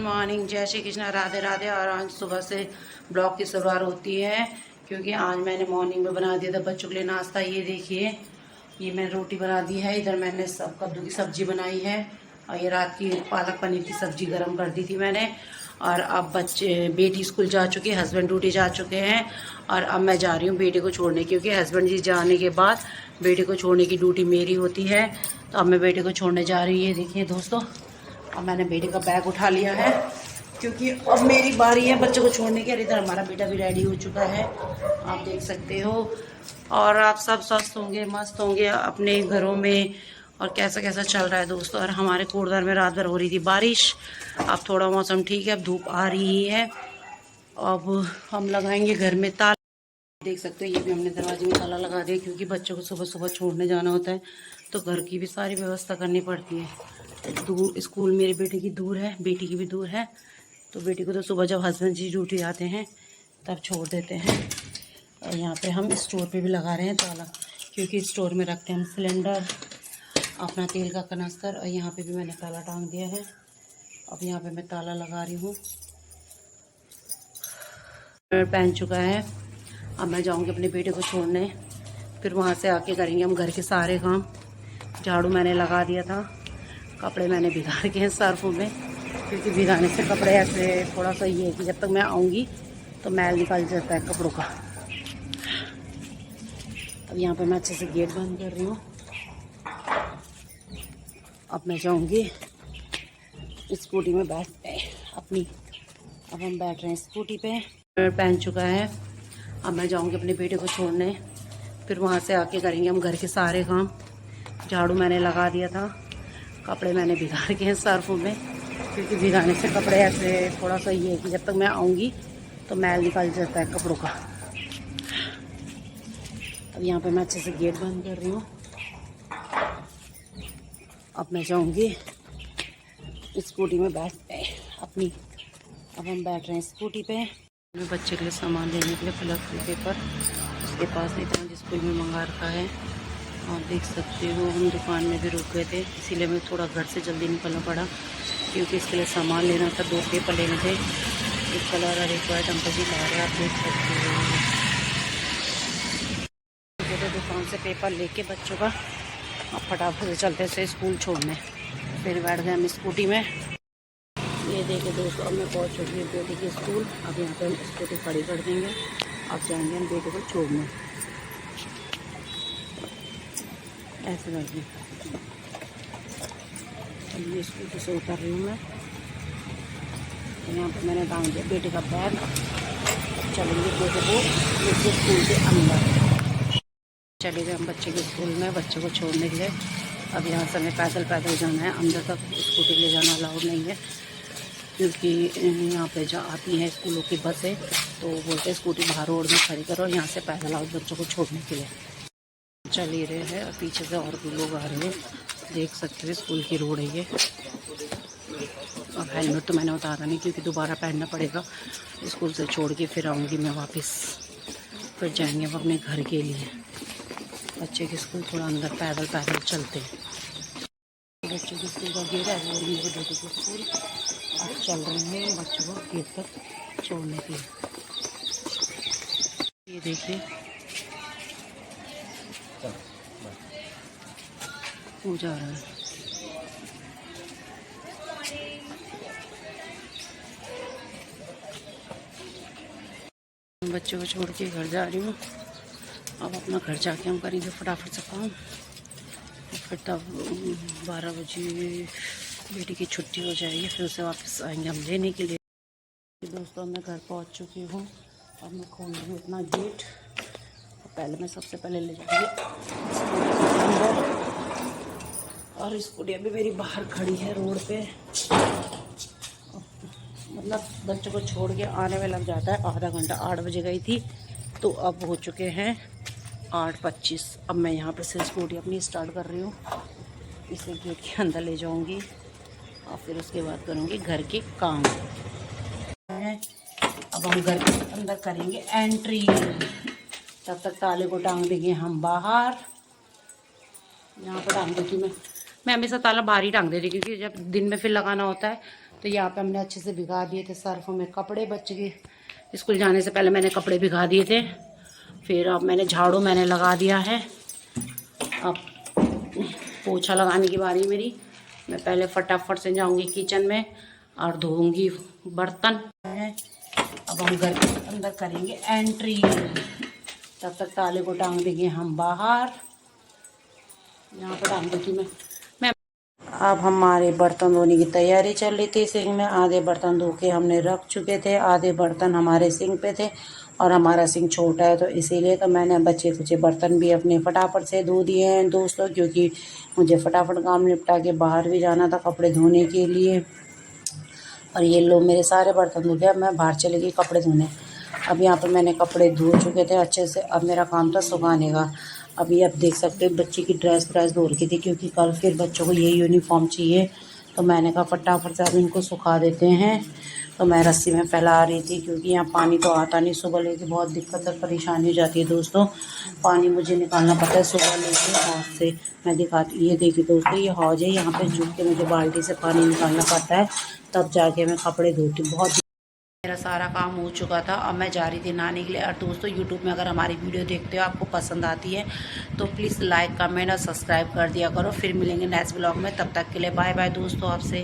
Morning, जय श्री कृष्णा, राधे राधे। और आज सुबह से ब्लॉग की शुरुआत होती है क्योंकि आज मैंने मॉर्निंग में बना दिया था बच्चों के लिए नाश्ता। ये देखिए, ये मैंने रोटी बना दी है, इधर मैंने सब कद्दू की सब्जी बनाई है और ये रात की पालक पनीर की सब्जी गर्म कर दी थी मैंने। और अब बेटी स्कूल जा चुकी है, हस्बैंड ड्यूटी जा चुके हैं और अब मैं जा रही हूँ बेटे को छोड़ने, क्योंकि हस्बैंड जी जाने के बाद बेटे को छोड़ने की ड्यूटी मेरी होती है। तो अब मैं बेटे को छोड़ने जा रही हूँ। ये देखिए दोस्तों, अब मैंने बेटे का बैग उठा लिया है क्योंकि अब मेरी बारी है बच्चों को छोड़ने की। इधर हमारा बेटा भी रेडी हो चुका है, आप देख सकते हो। और आप सब स्वस्थ होंगे, मस्त होंगे अपने घरों में। और कैसा कैसा चल रहा है दोस्तों। और हमारे कोटद्वार में रात भर हो रही थी बारिश, अब थोड़ा मौसम ठीक है, अब धूप आ रही है। अब हम लगाएंगे घर में ताला, देख सकते हो। ये भी हमने दरवाजे में ताला लगा दिया क्योंकि बच्चों को सुबह सुबह छोड़ने जाना होता है, तो घर की भी सारी व्यवस्था करनी पड़ती है। दूर स्कूल मेरे बेटे की दूर है, बेटी की भी दूर है, तो बेटी को तो सुबह जब हस्बैंड जी ड्यूटी आते हैं तब छोड़ देते हैं। और यहाँ पे हम स्टोर पे भी लगा रहे हैं ताला, क्योंकि स्टोर में रखते हैं हम सिलेंडर, अपना तेल का कनस्तर। और यहाँ पे भी मैंने ताला टांग दिया है। अब यहाँ पे मैं ताला लगा रही हूँ। पहन चुका है, अब मैं जाऊँगी अपने बेटे को छोड़ने, फिर वहाँ से आके करेंगे हम घर के सारे काम। झाड़ू मैंने लगा दिया था, कपड़े मैंने भिगा रखे हैं सर्फ में, क्योंकि भिगाने से कपड़े ऐसे थोड़ा सा ये है कि जब तक मैं आऊँगी तो मैल निकल जाता है कपड़ों का। अब यहाँ पे मैं अच्छे से गेट बंद कर रही हूँ। अब मैं जाऊँगी स्कूटी में बैठते अपनी। अब हम बैठ रहे हैं स्कूटी पे, पहन चुका है। अब मैं जाऊँगी अपने बेटे को छोड़ने, फिर वहाँ से आके करेंगे हम घर के सारे काम। झाड़ू मैंने लगा दिया था, कपड़े मैंने भिगा रखे हैं सर्फ में, क्योंकि भिगाने से कपड़े ऐसे थोड़ा सा ये है कि जब तक मैं आऊँगी तो मैल निकल जाता है कपड़ों का। अब यहाँ पे मैं अच्छे से गेट बंद कर रही हूँ। अब मैं जाऊँगी स्कूटी में बैठते अपनी। अब हम बैठ रहे हैं स्कूटी पे। मैं बच्चे के लिए सामान लेने के लिए फिलहाल पेपर उसके पास नहीं था, स्कूल में मंगा रखा है। और देख सकते हो हम दुकान में भी रुक गए थे, इसीलिए मैं थोड़ा घर से जल्दी निकलना पड़ा, क्योंकि इसके लिए सामान लेना था। 2 पेपर लेने थे, एक कलर और एक वाइट। अंकल जी ला रहे हैं, आप देख सकते हो। तो दुकान से पेपर लेके बच्चों का अब फटाफट से चलते थे स्कूल छोड़ने। फिर बैठ गए हम स्कूटी में। ये देखिए दोस्तों, अब मैं पहुँच चुकी हूँ बेटे की स्कूल। अब यहाँ पे हम स्कूटी खड़ी कर देंगे, अब जाएंगे हम बेटे को छोड़ने। ऐसे करके ये स्कूटी से उतर रही हूँ मैं। यहाँ पे मैंने टांग दिया बेटे का बैग। चलेंगे बेटे को लेके स्कूल के अंदर। चले गए हम बच्चे के स्कूल में बच्चे को छोड़ने के लिए। अब यहाँ से हमें पैदल पैदल जाना है, अंदर तक स्कूटी ले जाना अलाउड नहीं है, क्योंकि यहाँ पे जो आती हैं स्कूलों की बसें तो बोलते हैं स्कूटी बाहर रोड में खड़ी करो, यहाँ से पैदल आओ बच्चों को छोड़ने के लिए। चल ही रहे हैं और पीछे से और भी लोग आ रहे हैं, देख सकते हो स्कूल की रोड है ये। अब हेलमेट तो मैंने उतारा नहीं, क्योंकि दोबारा पहनना पड़ेगा। स्कूल से छोड़ के फिर आऊँगी मैं वापस, फिर जाएंगे हम अपने घर के लिए। बच्चे की स्कूल थोड़ा अंदर पैदल पैदल चलते हैं। बच्चों की स्कूल का गेट है, वो मेरे बेटे की स्कूल। अब चल रहे हैं बच्चों को गेट तक छोड़ने के लिए। ये देखिए हो जा रहा है। बच्चों को छोड़ के घर जा रही हूँ। अब अपना घर जाके हम करेंगे फटाफट से काम, फिर तब 12 बजे बेटी की छुट्टी हो जाएगी, फिर उसे वापस आएंगे हम लेने के लिए। दोस्तों मैं घर पहुँच चुकी हूँ। अब मैं खोल रही हूँ अपना गेट। पहले मैं सबसे पहले ले जाऊँगी अंदर, और स्कूटी अभी मेरी बाहर खड़ी है रोड पे। मतलब बच्चों को छोड़ के आने में लग जाता है आधा घंटा। 8 बजे गई थी तो अब हो चुके हैं 8:25। अब मैं यहाँ पे से स्कूटी अपनी स्टार्ट कर रही हूँ, इसे गेट के अंदर ले जाऊँगी और फिर उसके बाद करूँगी घर के काम। अब हम घर के अंदर करेंगे एंट्री, तब तक ताले को टांग देंगे हम बाहर। यहाँ पर टांग देती मैं हमेशा ताला बाहर ही टांग देती, क्योंकि जब दिन में फिर लगाना होता है तो यहाँ पे हमने अच्छे से भिगा दिए थे सर्फ में कपड़े। बच्चे के स्कूल जाने से पहले मैंने कपड़े भिगा दिए थे। फिर अब मैंने झाड़ू मैंने लगा दिया है। अब पोछा लगाने की बारी मेरी। मैं पहले फटाफट से जाऊंगी किचन में और धोऊंगी बर्तन। अब हम घर के अंदर करेंगे एंट्री। तब तक ताले को टांग देंगे हम बाहर। यहाँ पर टांग देती मैं। अब हमारे बर्तन धोने की तैयारी चल रही थी सिंक में। आधे बर्तन धो के हमने रख चुके थे, आधे बर्तन हमारे सिंक पे थे और हमारा सिंक छोटा है तो इसीलिए तो मैंने बचे कुचे बर्तन भी अपने फटाफट से धो दिए हैं दोस्तों, क्योंकि मुझे फटाफट काम निपटा के बाहर भी जाना था कपड़े धोने के लिए। और ये लो मेरे सारे बर्तन धो गए। अब मैं बाहर चली गई कपड़े धोने। अब यहाँ पर मैंने कपड़े धो चुके थे अच्छे से। अब मेरा काम था सुखाने का। अभी आप देख सकते हो बच्चे की ड्रेस धो रखी थी, क्योंकि कल फिर बच्चों को यही यूनिफॉर्म चाहिए। तो मैंने कहा फटाफट से अब इनको सुखा देते हैं। तो मैं रस्सी में फैला रही थी, क्योंकि यहाँ पानी तो आता नहीं। सुबह लेके बहुत दिक्कत और परेशानी हो जाती है दोस्तों। पानी मुझे निकालना पड़ता है सुबह लेके हौज से। मैं दिखाती, ये देखिए दोस्तों, ये हौज है। यहाँ पे झुक के मुझे बाल्टी से पानी निकालना पड़ता है, तब जाके मैं कपड़े धोती हूँ। बहुत मेरा सारा काम हो चुका था। अब मैं जा रही थी नहाने के लिए। और दोस्तों यूट्यूब में अगर हमारी वीडियो देखते हो, आपको पसंद आती है तो प्लीज़ लाइक कमेंट और सब्सक्राइब कर दिया करो। फिर मिलेंगे नेक्स्ट ब्लॉग में। तब तक के लिए बाय बाय दोस्तों आपसे।